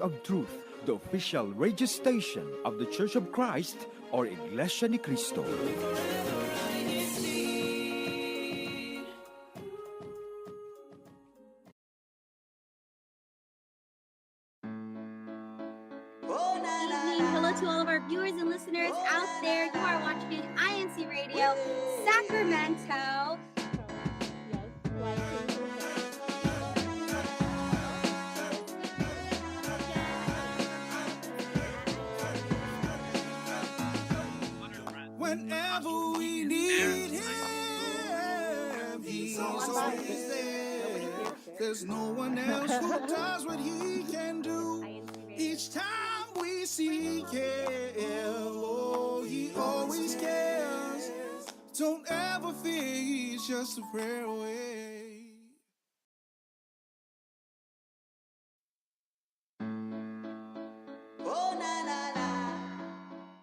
of Truth, the official radio station of the Church of Christ, or Iglesianicristo. Good evening. Hello to all of our viewers and listeners out there. You are watching INCRadio Sacramento. Whenever we need him, he's always there. There's no one else who does what he can do. Each time we seek him, oh, he always cares. Don't ever fear, he's just a prayer away.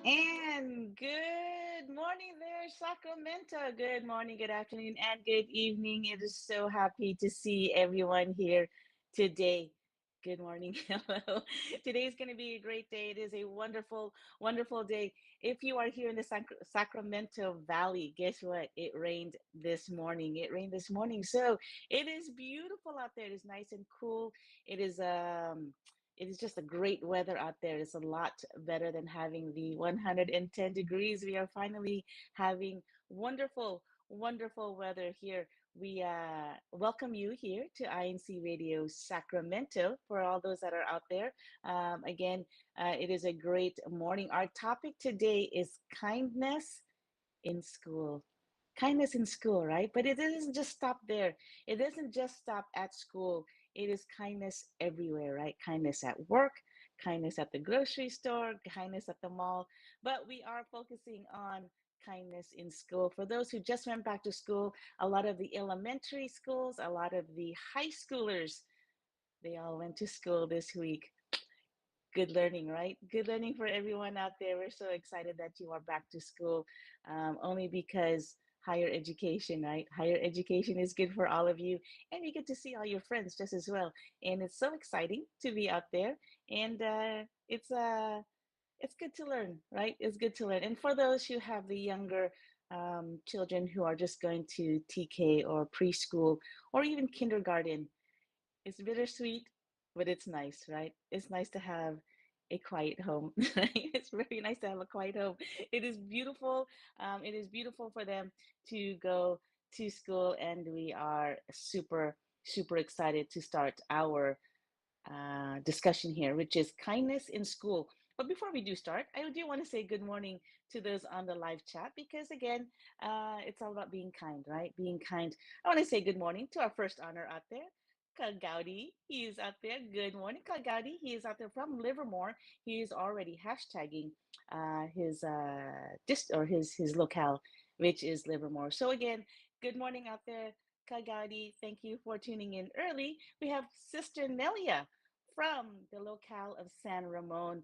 And good morning there, Sacramento. Good morning, good afternoon, and good evening. It is so happy to see everyone here today. Good morning. Hello. Today is going to be a great day. It is a wonderful, wonderful day. If you are here in the Sacramento Valley, guess what? It rained this morning. It rained this morning. So it is beautiful out there. It is nice and cool. It is just a great weather out there. It's a lot better than having the 110 degrees. We are finally having wonderful, wonderful weather here. We welcome you here to INC Radio Sacramento for all those that are out there. It is a great morning. Our topic today is kindness in school. Kindness in school, right? But it doesn't just stop there. It doesn't just stop at school. It is kindness everywhere, right? Kindness at work, kindness at the grocery store, kindness at the mall. But we are focusing on kindness in school. For those who just went back to school, a lot of the elementary schools, a lot of the high schoolers, they all went to school this week. Good learning, right? Good learning for everyone out there. We're so excited that you are back to school, only because higher education, right? Higher education is good for all of you, and you get to see all your friends just as well. And it's so exciting to be out there, and it's good to learn, right? It's good to learn. And for those who have the younger children who are just going to TK or preschool or even kindergarten, it's bittersweet, but it's nice, right? It's nice to have a quiet home. Right? It's very nice to have a quiet home. It is beautiful. It is beautiful for them to go to school, and we are super, super excited to start our discussion here, which is kindness in school. But before we do start, I do want to say good morning to those on the live chat because, again, it's all about being kind, right? Being kind. I want to say good morning to our first honor out there. Kagaudi, he is out there. Good morning, Kagaudi. He is out there from Livermore. He is already hashtagging his or his locale, which is Livermore. So again, good morning out there, Kagaudi. Thank you for tuning in early. We have Sister Nelia from the locale of San Ramon.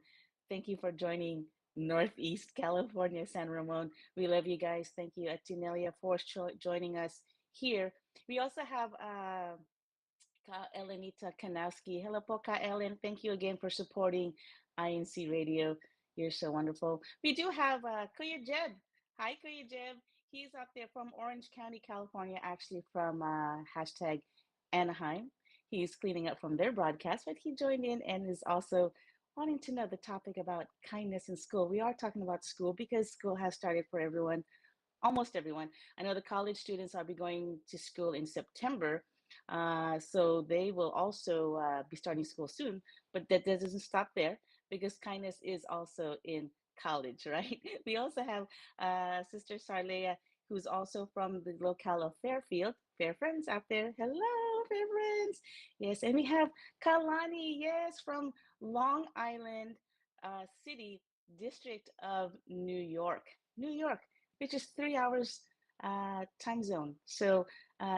Thank you for joining Northeast California, San Ramon. We love you guys. Thank you, Atinelia, for joining us here. We also have Ka Elenita Kanowski. Hello po, Ka Ellen. Thank you again for supporting INC Radio. You're so wonderful. We do have Kuya Jeb. Hi, Kuya Jeb. He's up there from Orange County, California, actually from hashtag Anaheim. He's cleaning up from their broadcast, but he joined in and is also wanting to know the topic about kindness in school. We are talking about school because school has started for everyone, almost everyone. I know the college students will be going to school in September, so they will also be starting school soon. But that doesn't stop there because kindness is also in college, right? We also have Sister Sarlea, who's also from the locale of Fairfield. Fair friends out there. Hello, fair friends. Yes, and we have Kalani, yes, from Long Island City, District of New York. New York, which is 3 hours time zone. So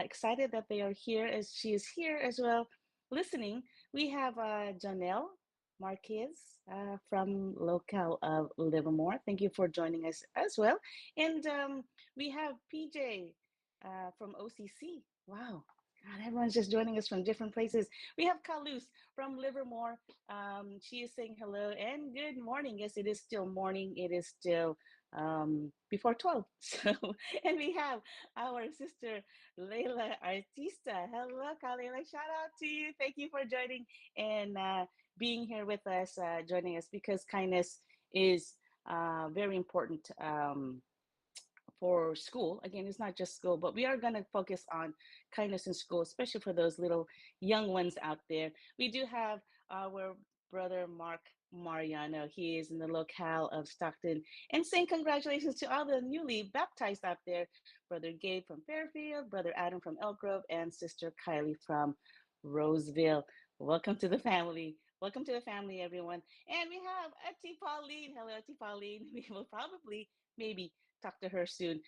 excited that they are here, as she is here as well, listening. We have Janelle Marquez from locale of Livermore. Thank you for joining us as well. And we have PJ from OCC. Wow, God, everyone's just joining us from different places. We have Kalus from Livermore. She is saying hello and good morning. Yes, it is still morning. It is still before 12. So, and we have our sister Leila Artista. Hello, Leila. Shout out to you. Thank you for joining and being here with us, joining us because kindness is very important. For school. Again, it's not just school, but we are going to focus on kindness in school, especially for those little young ones out there. We do have our brother Mark Mariano. He is in the locale of Stockton and saying congratulations to all the newly baptized out there. Brother Gabe from Fairfield, Brother Adam from Elk Grove, and Sister Kylie from Roseville. Welcome to the family. Welcome to the family, everyone. And we have Auntie Pauline. Hello, Auntie Pauline. We will probably, maybe, talk to her soon.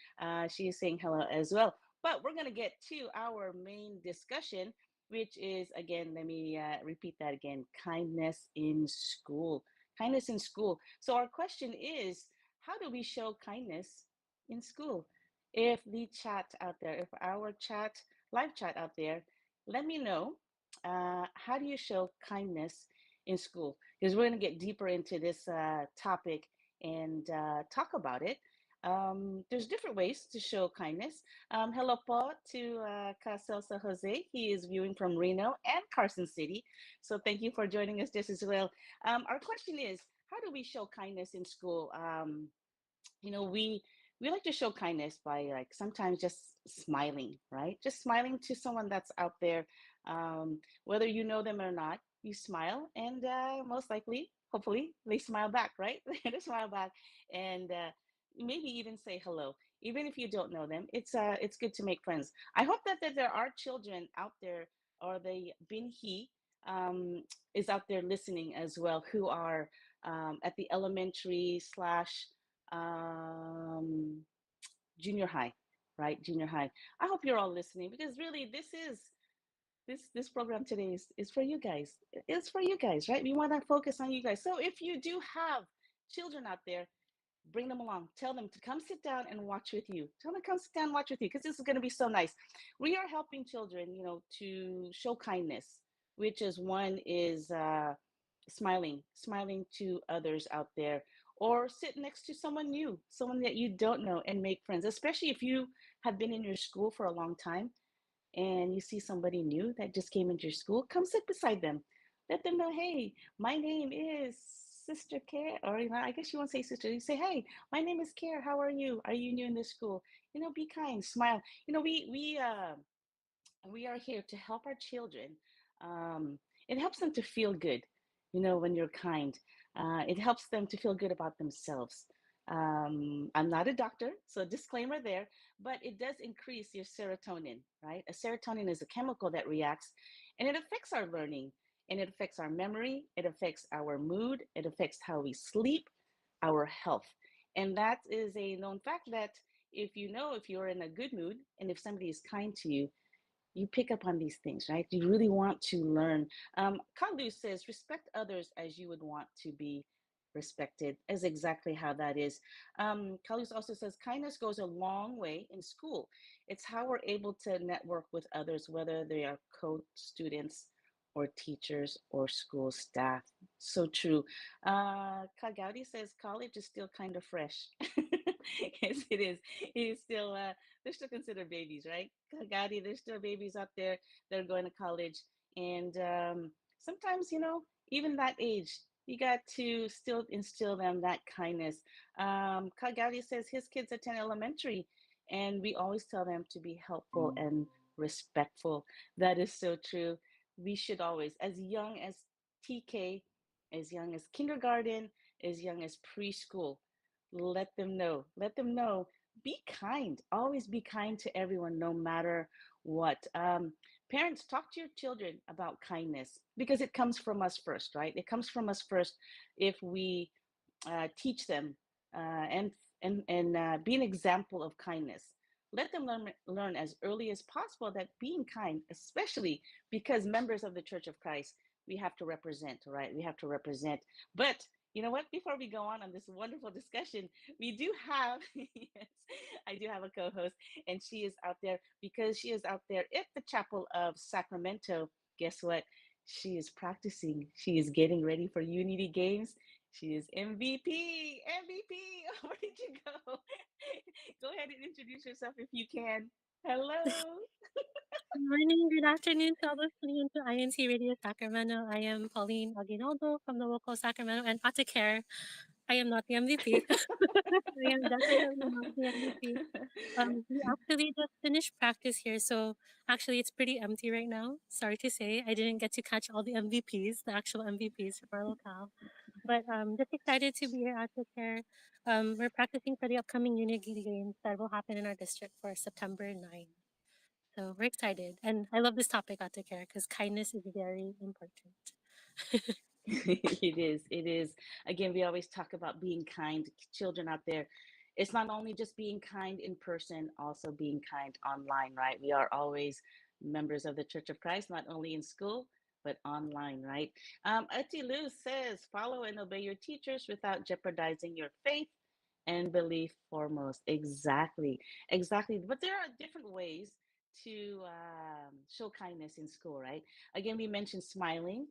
She is saying hello as well. But we're going to get to our main discussion, which is, again, let me repeat that again, kindness in school. Kindness in school. So our question is, how do we show kindness in school? If the chat out there, if our chat, live chat out there, let me know, how do you show kindness in school? Because we're going to get deeper into this topic and talk about it. There's different ways to show kindness. Hello, Paul, to Caselsa Jose. He is viewing from Reno and Carson City. So thank you for joining us just as well. Our question is, how do we show kindness in school? You know, we like to show kindness by like sometimes just smiling, right? Just smiling to someone that's out there, whether you know them or not. You smile, and most likely, hopefully, they smile back, right? They smile back, and maybe even say hello, even if you don't know them. It's good to make friends. I hope that there are children out there, or the Binhi is out there listening as well, who are at the elementary slash junior high, right? Junior high. I hope you're all listening because really this program today is for you guys. It's for you guys, right? We want to focus on you guys. So if you do have children out there, bring them along. Tell them to come sit down and watch with you. Tell them to come sit down and watch with you because this is going to be so nice. We are helping children, you know, to show kindness, which is one is smiling to others out there, or sit next to someone new, someone that you don't know, and make friends, especially if you have been in your school for a long time and you see somebody new that just came into your school. Come sit beside them. Let them know, hey, my name is Sister Care, or you know, I guess you won't say sister. You say, hey, my name is Care. How are you? Are you new in this school? You know, be kind, smile. You know, we are here to help our children. Um, it helps them to feel good, you know, when you're kind. It helps them to feel good about themselves. I'm not a doctor, so disclaimer there, but it does increase your serotonin, right? A serotonin is a chemical that reacts and it affects our learning and it affects our memory, it affects our mood, it affects how we sleep, our health. And that is a known fact that if you know if you're in a good mood and if somebody is kind to you, you pick up on these things, right? You really want to learn. Kalu says, respect others as you would want to be respected, is exactly how that is. Kalu also says, kindness goes a long way in school. It's how we're able to network with others, whether they are co-students or teachers or school staff. So true. Kagaudi says, college is still kind of fresh. Yes, it is. It is still, they're still considered babies, right? Kagadi, there's still babies out there that are going to college. And sometimes, you know, even that age, you got to still instill them that kindness. Kagadi says his kids attend elementary, and we always tell them to be helpful and respectful. That is so true. We should always, as young as TK, as young as kindergarten, as young as preschool, let them know, be kind, always be kind to everyone, no matter what. Parents, talk to your children about kindness because it comes from us first, right? It comes from us first. If we teach them and be an example of kindness, let them learn as early as possible that being kind, especially because members of the Church of Christ, we have to represent, right? We have to represent. But You know what? Before we go on this wonderful discussion, we do have, yes, I do have a co host, and she is out there because she is out there at the Chapel of Sacramento. Guess what? She is practicing, she is getting ready for Unity Games. She is MVP. MVP. Where did you go? Go ahead and introduce yourself if you can. Hello. Good morning, good afternoon to all listening into INCRadio Sacramento. I am Pauline Aguinaldo from the local Sacramento, and not to care, I am not the MVP. I am definitely not the MVP. We actually just finished practice here, so actually it's pretty empty right now. Sorry to say, I didn't get to catch all the MVPs, the actual MVPs from our locale. But just excited to be here at the care. We're practicing for the upcoming Unity Games that will happen in our district for September 9th. So we're excited. And I love this topic, Care, because kindness is very important. It is. It is. Again, we always talk about being kind to children out there. It's not only just being kind in person, also being kind online, right? We are always members of the Church of Christ, not only in school, but online, right? Ati Lou says, follow and obey your teachers without jeopardizing your faith and belief foremost. Exactly. Exactly. But there are different ways to show kindness in school, right? Again, we mentioned smiling.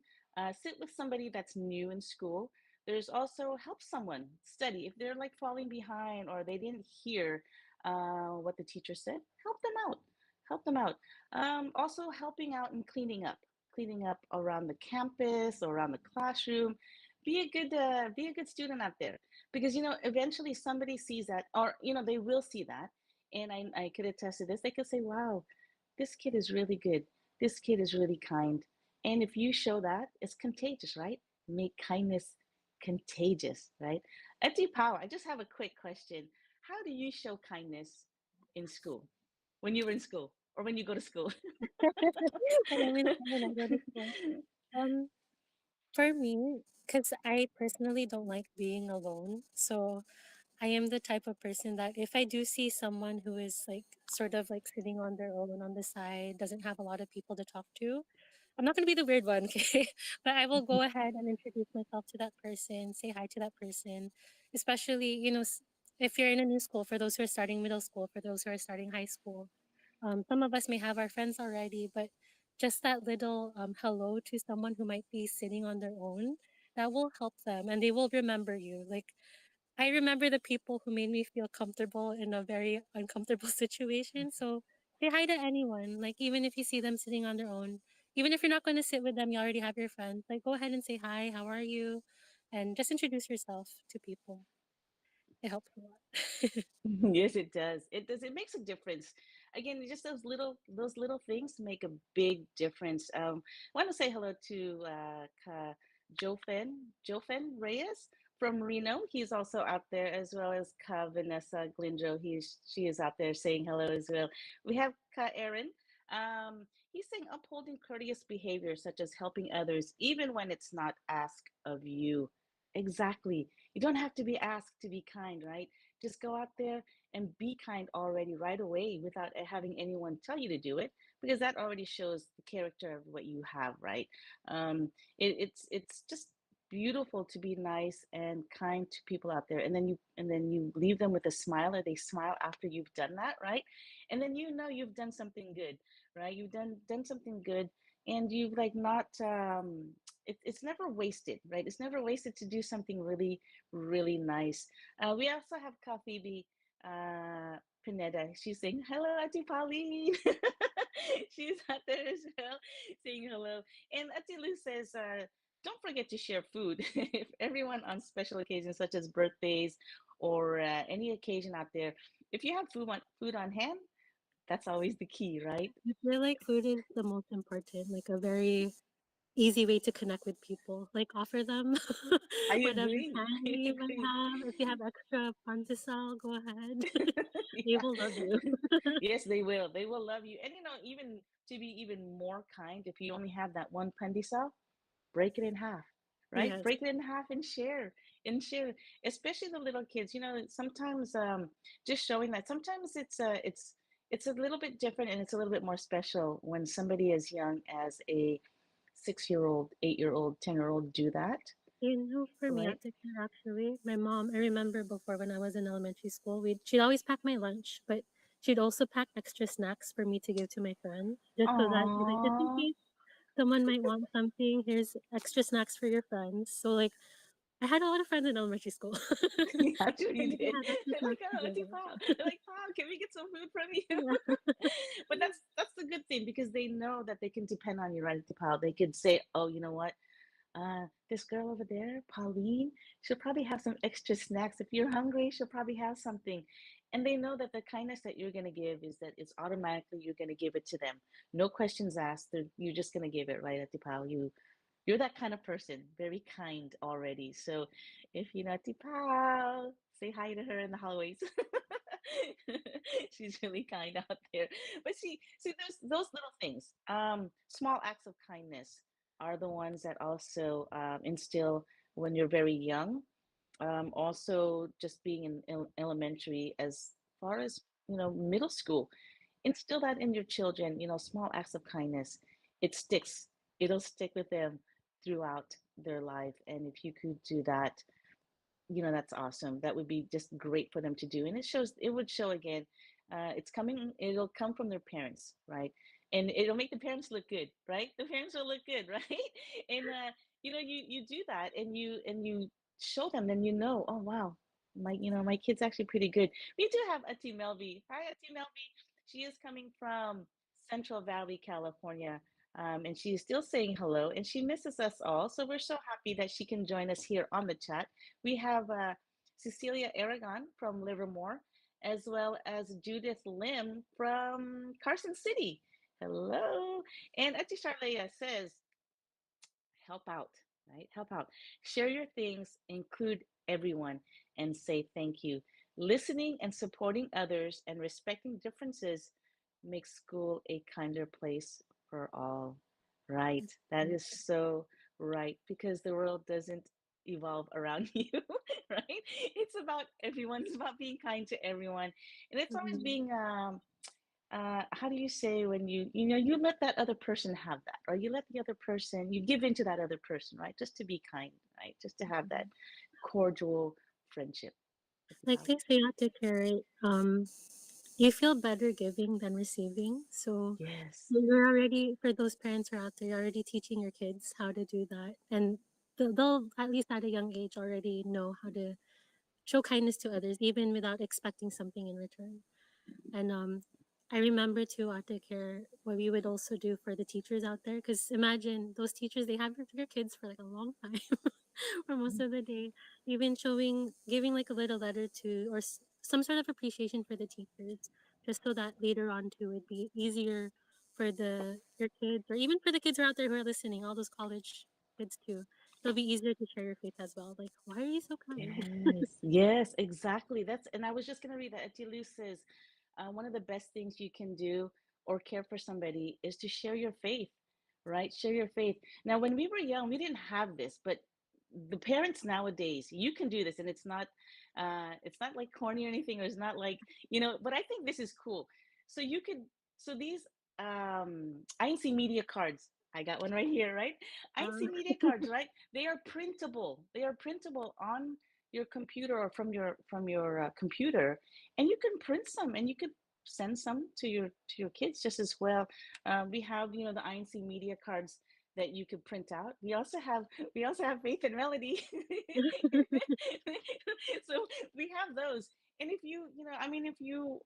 Sit with somebody that's new in school. There's also help someone study if they're like falling behind or they didn't hear what the teacher said. Help them out. Help them out. Also, helping out and cleaning up around the campus or around the classroom. Be a good student out there because eventually somebody sees that, or they will see that, and I could attest to this. They could say, "Wow, this kid is really good. This kid is really kind." And if you show that, it's contagious, right? Make kindness contagious, right? Eti Power, I just have a quick question. How do you show kindness in school? When you're in school or when you go to school? When I'm in school, when I go to school. Um, for me, because I personally don't like being alone. So I am the type of person that if I do see someone who is like sort of like sitting on their own on the side, doesn't have a lot of people to talk to, I'm not going to be the weird one, okay? But I will go ahead and introduce myself to that person, say hi to that person, especially, if you're in a new school, for those who are starting middle school, for those who are starting high school. Some of us may have our friends already, but just that little hello to someone who might be sitting on their own, that will help them and they will remember you. Like, I remember the people who made me feel comfortable in a very uncomfortable situation. So say hi to anyone. Like even if you see them sitting on their own, even if you're not going to sit with them, you already have your friends. Like go ahead and say hi. How are you? And just introduce yourself to people. It helps a lot. Yes, it does. It does. It makes a difference. Again, just those little things make a big difference. I want to say hello to Jofen Reyes from Reno. He's also out there, as well as Vanessa Glinjo. She is out there saying hello as well. We have Aaron. He's saying upholding courteous behavior, such as helping others, even when it's not asked of you. Exactly. You don't have to be asked to be kind, right? Just go out there and be kind already right away without having anyone tell you to do it, because that already shows the character of what you have, right? It's just beautiful to be nice and kind to people out there, and then you leave them with a smile, or they smile after you've done that, right? And then you've done something good, right? You've done something good, and you've like not it's never wasted, right? It's never wasted to do something really, really nice. We also have Phoebe Pineda. She's saying, hello, Auntie Pauline. She's out there as well saying hello. And Auntie Lou says, don't forget to share food. If everyone on special occasions such as birthdays or any occasion out there, if you have food on hand, that's always the key, right? I feel like food is the most important, like a very easy way to connect with people. Like offer them I whatever agree. I candy you might agree. have. If you have extra pandesal, go ahead. They Yeah. will love you. Yes, they will. They will love you. And even to be even more kind, if you only have that one pandesal, break it in half, right? Yes. Break it in half and share. Especially the little kids. Sometimes just showing that sometimes it's a little bit different, and it's a little bit more special when somebody as young as a 6-year old, 8-year old, 10-year old do that. For me, right? at the care, actually, my mom, I remember before when I was in elementary school, she'd always pack my lunch, but she'd also pack extra snacks for me to give to my friends, just so that she's like, just in Aww. case someone might want something, here's extra snacks for your friends. So like, I had a lot of friends in elementary school. Yeah, I'm sure And you we would did. have extra They're like, snacks oh, Auntie together. Pao. They're like, Pao, can we get some food from you? Yeah. But that's the good thing because they know that they can depend on you, right, Auntie Pao? They could say, oh, you know what? This girl over there, Pauline, she'll probably have some extra snacks. If you're hungry, she'll probably have something. And they know that the kindness that you're going to give is that it's automatically you're going to give it to them. No questions asked. You're just going to give it, right, Auntie Pao? You're that kind of person, very kind already. So if you know Tipao, say hi to her in the hallways. She's really kind out there. But see those little things, small acts of kindness are the ones that also instill when you're very young. Also, just being in elementary, as far as middle school, instill that in your children, small acts of kindness. It sticks. It'll stick with them throughout their life. And if you could do that, that's awesome. That would be just great for them to do. And it would show again, it'll come from their parents, right? And it'll make the parents look good, right? The parents will look good, right? And you do that and you show them, then oh wow, my kid's actually pretty good. We do have Auntie Melby. Hi, Auntie Melby. She is coming from Central Valley, California. And she's still saying hello, and she misses us all. So we're so happy that she can join us here on the chat. We have Cecilia Aragon from Livermore, as well as Judith Lim from Carson City. Hello. And Auntie Charlea says, help out, right? Help out. Share your things, include everyone, and say thank you. Listening and supporting others and respecting differences makes school a kinder place for all. Right. That is so right because the world doesn't evolve around you, right? It's about everyone. It's about being kind to everyone. And it's always Mhm. being how do you say when you let that other person have that, or you let the other person, you give into that other person, right? Just to be kind, right? Just to have that cordial friendship. Like they say at the care, you feel better giving than receiving. So Yes. you're already, for those parents who are out there, you're already teaching your kids how to do that. And they'll, at least at a young age, already know how to show kindness to others, even without expecting something in return. And I remember too at the care what we would also do for the teachers out there. Because imagine those teachers, they have your kids for like a long time, for most of the day. Even giving like a little letter to, or some sort of appreciation for the teachers, just so that later on too it'd be easier for your kids, or even for the kids who are out there who are listening, all those college kids too. It'll be easier to share your faith as well. Like, why are you so kind? Yes, yes, exactly. And I was just going to read that. Auntie Lou says, one of the best things you can do or care for somebody is to share your faith, right? Share your faith. Now, when we were young, we didn't have this, but the parents nowadays, you can do this, and it's not like corny or anything, or it's not like, but I think this is cool. So you could, so these INC media cards, I got one right here, right? INC Um, media cards, right? They are printable. They are printable on your computer or from your computer, and you can print some and you could send some to your kids just as well. We have the INC media cards that you could print out. We also have Faith and Melody. So we have those. And if you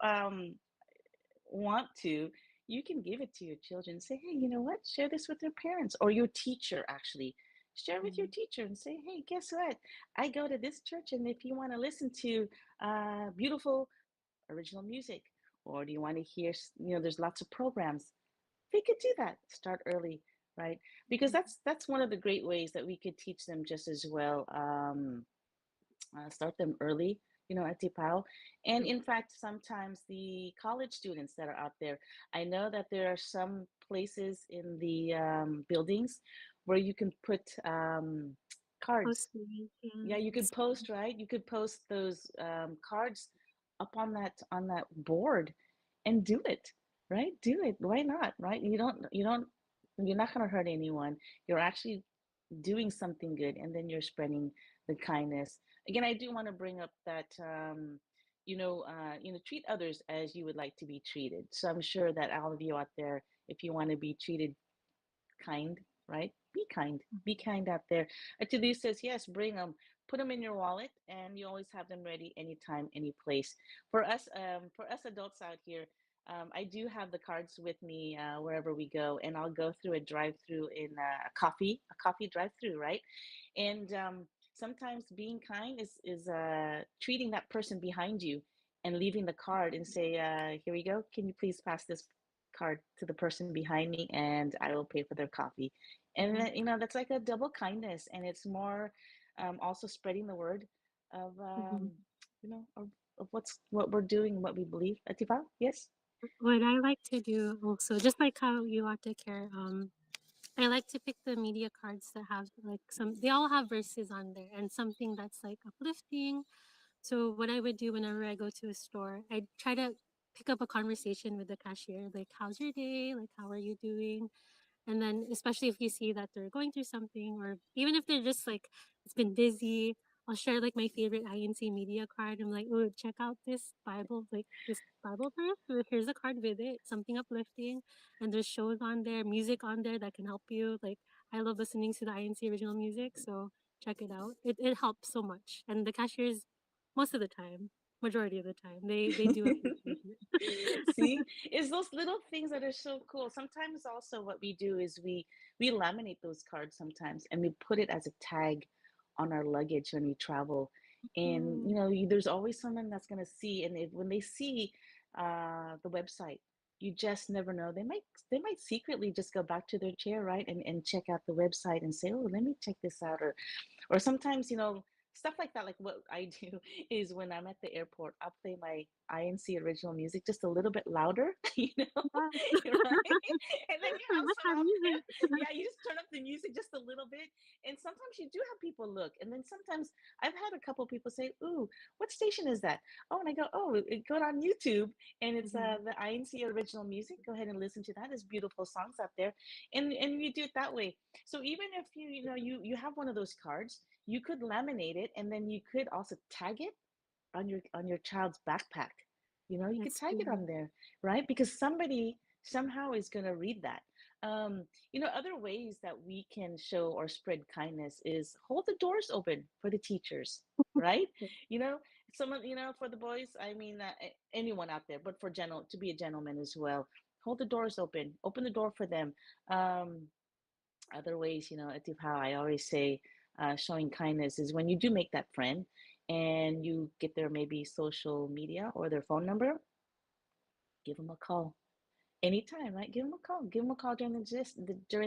want to, you can give it to your children. Say, hey, you know what? Share this with their parents or your teacher, actually. Share with your teacher and say, hey, guess what? I go to this church, and if you want to listen to beautiful original music, or do you want to hear, there's lots of programs, they could do that. Start early, right? Because that's one of the great ways that we could teach them just as well. Start them early, at Tipao. And in fact, sometimes the college students that are out there, I know that there are some places in the buildings where you can put cards. Hosting, Yeah, you could post, right? You could post those cards up on that board and do it, right? Do it. Why not, right? You're not going to hurt anyone. You're actually doing something good, and then you're spreading the kindness. Again, I do want to bring up that treat others as you would like to be treated. So I'm sure that all of you out there, if you want to be treated kind, right? Be kind. Be kind out there. Atudu says, yes, bring them. Put them in your wallet, and you always have them ready anytime, any place. For us adults out here, I do have the cards with me wherever we go, and I'll go through a drive-through in a coffee drive-through, right? And sometimes being kind is treating that person behind you and leaving the card and say, "Here we go. Can you please pass this card to the person behind me, and I will pay for their coffee." And Mhm. that's like a double kindness, and it's more also spreading the word of Mhm. of what we're doing, what we believe. Atifa, yes. What I like to do also, just like how you ought to care, I like to pick the media cards that have like they all have verses on there and something that's like uplifting. So what I would do whenever I go to a store, I try to pick up a conversation with the cashier, like, how's your day? Like, how are you doing? And then, especially if you see that they're going through something, or even if they're just like, it's been busy, I'll share like my favorite INC media card. I'm like, oh, check out this Bible, like this Bible verse. Here's a card with it, something uplifting. And there's shows on there, music on there that can help you. Like, I love listening to the INC original music. So check it out. It helps so much. And the cashiers, most of the time, majority of the time, they do appreciate it. See, it's those little things that are so cool. Sometimes also what we do is we laminate those cards sometimes, and we put it as a tag on our luggage when we travel. And Mm, there's always someone that's gonna see, and when they see the website, you just never know. They might secretly just go back to their chair, right, and check out the website and say, oh, let me check this out. Or sometimes, stuff like that. Like what I do is when I'm at the airport, I'll play my INC original music just a little bit louder, yes. right? And then you have What's some that out there. music? Yeah, you just turn up the music just a little bit. And sometimes you do have people look. And then sometimes I've had a couple people say, ooh, what station is that? Oh, and I go, oh, go on YouTube, and it's Mhm. the INC original music. Go ahead and listen to that. There's beautiful songs out there. And you do it that way. So even if you have one of those cards, you could laminate it, and then you could also tag it on your child's backpack. You could That's tag it true. on there, right? Because somebody somehow is going to read that. Other ways that we can show or spread kindness is hold the doors open for the teachers, right? you know Someone, for the boys, I mean, anyone out there, but to be a gentleman as well, hold the doors open the door for them. Other ways, Atif, how I always say, showing kindness is when you do make that friend and you get their maybe social media or their phone number, give them a call anytime, right? Give them a call. Give them a call during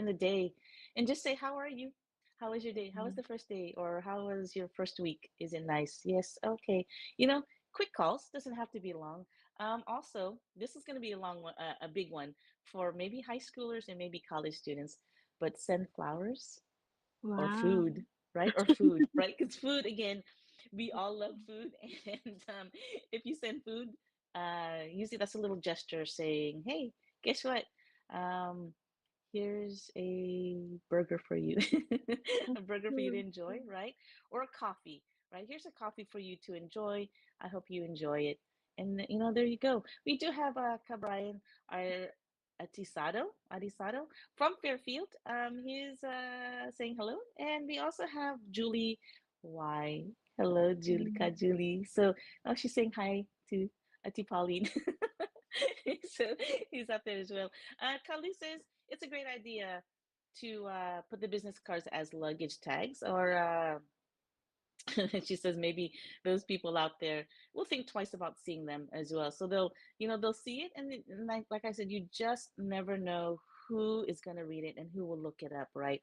the day, and just say, "How are you? How was your day? How was Mhm. the first day? Or how was your first week? Is it nice? Yes, okay." You know, quick calls doesn't have to be long. Also, this is going to be a long one, a big one for maybe high schoolers and maybe college students. But send flowers or Wow. food, right? Or food, right? Because food, again, we all love food. And if you send food, usually that's a little gesture saying, hey, guess what? Um, Here's a burger for you, a burger for you to Mm. enjoy, right? Or a coffee, right? Here's a coffee for you to enjoy. I hope you enjoy it. And there you go. We do have Cabrian, our Atisado from Fairfield. He's saying hello, and we also have Julie Y. Hello, Julie, Mm. Julie. So, she's saying hi to Ati Pauline. So he's up there as well. Kali says it's a great idea to put the business cards as luggage tags, or she says maybe those people out there will think twice about seeing them as well. So they'll see it, and like I said, you just never know who is going to read it and who will look it up, right?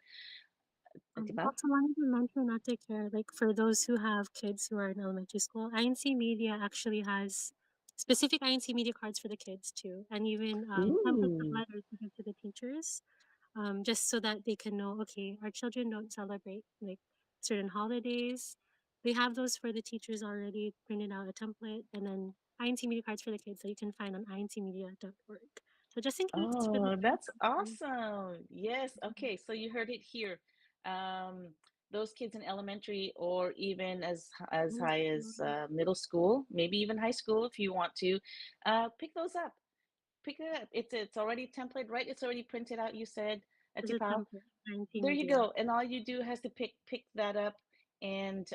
Atiba? Also wanted to mention, not to care, like for those who have kids who are in elementary school, INC Media actually has specific INC Media cards for the kids too, and even templates of Ooh. letters to give to the teachers, just so that they can know, okay, our children don't celebrate like certain holidays. They have those for the teachers already printed out a template, and then INC Media cards for the kids that you can find on incmedia.org. So just in case for the Oh, kids that's out there. awesome. Yes. Okay. So you heard it here. those kids in elementary or even as Yes, high as middle school, maybe even high school if you want to, pick those up. Pick it up. It's already template, right? It's already printed out. You said at as a Tipao. template, INC There you Media. go. And all you do has to pick that up and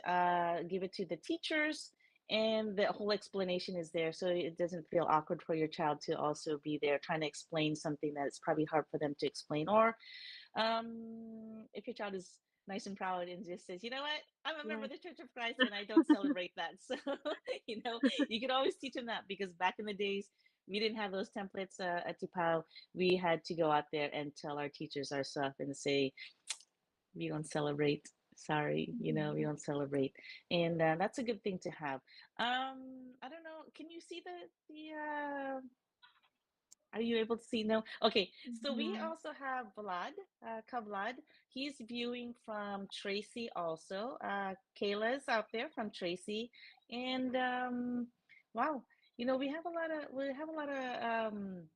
give it to the teachers, and the whole explanation is there, so it doesn't feel awkward for your child to also be there trying to explain something that it's probably hard for them to explain. Or if your child is nice and proud and just says, you know what, I'm a member Yes. of the Church of Christ and I don't celebrate that. So, you could always teach them that, because back in the days, we didn't have those templates at Tipao. We had to go out there and tell our teachers our stuff and say, we don't celebrate. Sorry, we Mhm. don't celebrate. And that's a good thing to have. I don't know. Can you see the are you able to see? No. Okay. So we Yeah. also have Vlad, Kavlad. He's viewing from Tracy also. Kayla's out there from Tracy. And wow, we have a lot of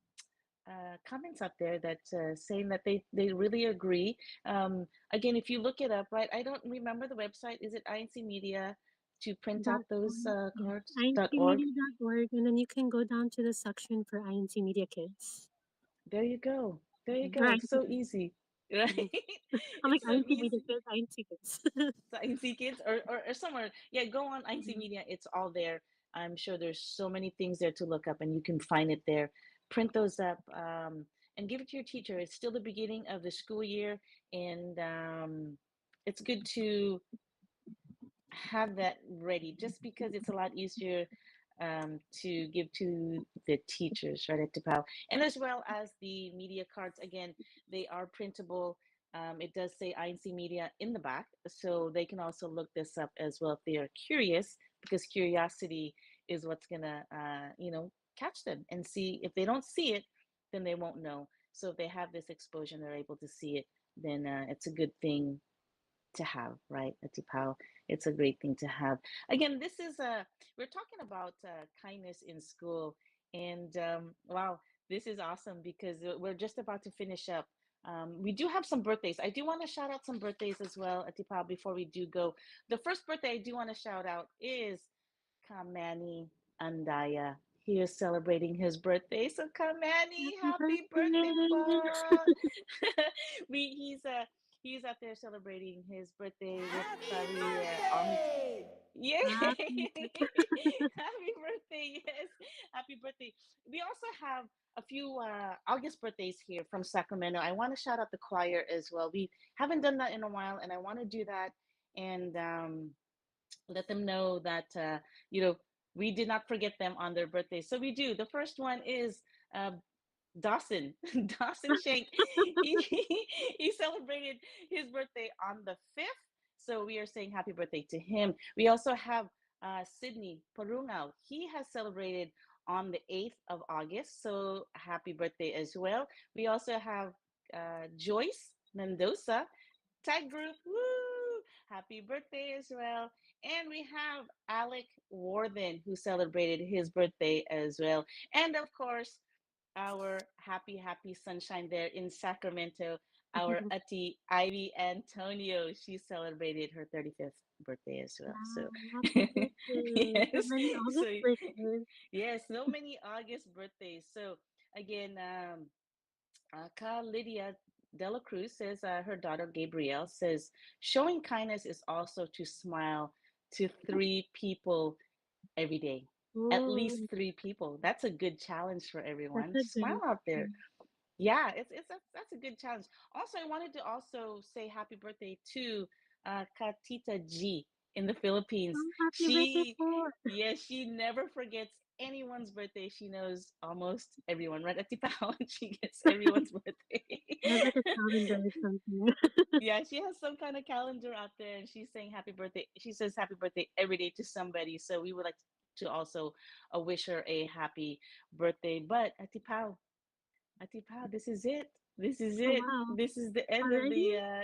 comments out there that saying that they really agree. Again, if you look it up, right? I don't remember the website. Is it INC Media to print out those Yes, cards.org? incmedia.org, and then you can go down to the section for INC Media Kids. There you go. There you Or go. INC So Kids. easy, right? Mhm. I'm like It's so INC Media easy. Kids, INC Kids. So INC Kids or somewhere. Yeah, go on INC Mhm. Media. It's all there. I'm sure there's so many things there to look up, and you can find it there. Print those up and give it to your teacher. It's still the beginning of the school year, and it's good to have that ready, just because it's a lot easier to give to the teachers, right, at DePaul. And as well as the media cards, again, they are printable. It does say INC Media in the back, so they can also look this up as well if they are curious, because curiosity is what's gonna, catch them and see. If they don't see it, then they won't know. So if they have this exposure and they're able to see it, then it's a good thing to have, right? At Tipao, it's a great thing to have. Again, this is we're talking about kindness in school, and wow, this is awesome because we're just about to finish up. We do have some birthdays. I do want to shout out some birthdays as well at Tipao before we do go. The first birthday I do want to shout out is Kamani Andaya. He is celebrating his birthday. So Kamani, Happy happy birthday, birthday! po! we he's out there celebrating his birthday with probably all his, yay! Happy Happy birthday, yes. Happy birthday. We also have a few August birthdays here from Sacramento. I want to shout out the choir as well. We haven't done that in a while, and I want to do that and let them know that we did not forget them on their birthday. So we do. The first one is uh, Dawson, Dawson Shank. He celebrated his birthday on the 5th. So we are saying happy birthday to him. We also have Sydney Parungao. He has celebrated on the 8th of August. So happy birthday as well. We also have Joyce Mendoza. Tag group, woo! Happy birthday as well. And we have Alec Warden, who celebrated his birthday as well. And of course, our happy sunshine there in Sacramento, our birthday! Ati Ivy Antonio. She celebrated her 35th birthday as well. So Wow, happy birthday! So yes, many August so birthdays. yes, so many August birthdays. So again, Ka Lydia Dela Cruz says her daughter Gabrielle says showing kindness is also to smile to 3 people every day. At Oh, least 3 people. That's a good challenge for that's everyone. a Smile great. out there. Yeah, that's a good challenge. Also, I wanted to also say happy birthday to Katita G in the Philippines. Oh, happy birthday She, po! yeah, she never forgets anyone's birthday. She knows almost everyone, right? At Tipao, she gets everyone's birthday. She has like a calendar or something. Yeah, she has some kind of calendar out there, and she's saying happy birthday. She says happy birthday every day to somebody. So we would like to also wish her a happy birthday. But at Tipao, Atipa, this is it. This is Oh it. wow, This is the end of the already? yeah,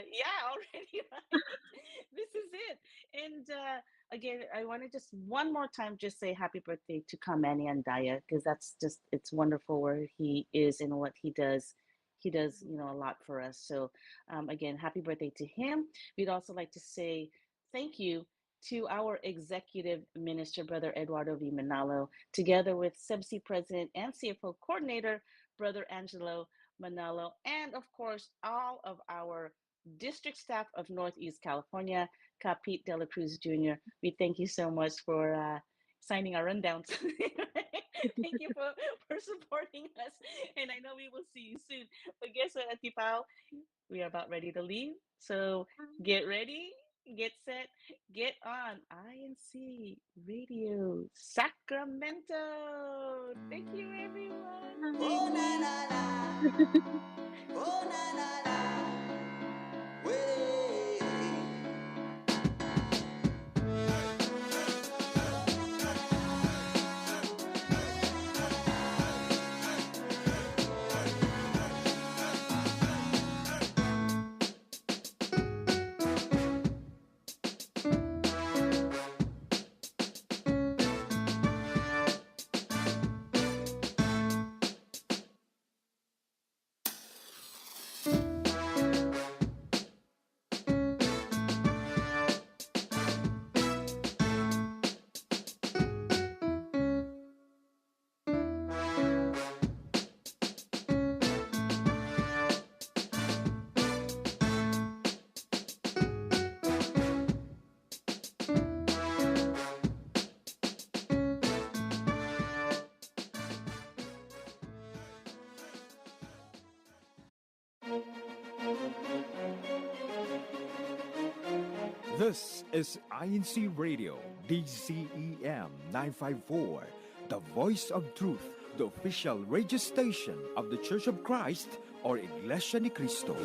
already, right? This is it. And again, I want to just one more time just say happy birthday to Kamani and Daya, because that's just it's wonderful where he is and what he does. he does, a lot for us. So again, happy birthday to him. We'd also like to say thank you to our executive minister, Brother Eduardo V. Manalo, together with SEBC President and CFO Coordinator, Brother Angelo Manalo, and of course, all of our district staff of Northeast California, Capit De La Cruz Jr. We thank you so much for signing our rundowns. Thank you for supporting us. And I know we will see you soon. But guess what, Atipao? We are about ready to leave. So get ready, get set, get on INC Radio Sacramento. Thank you, everyone. Oh, na, na, na. Oh, na, na, na. Way. This is INC Radio, DCEM 954, the voice of truth, the official radio station of the Church of Christ or Iglesia ni Cristo.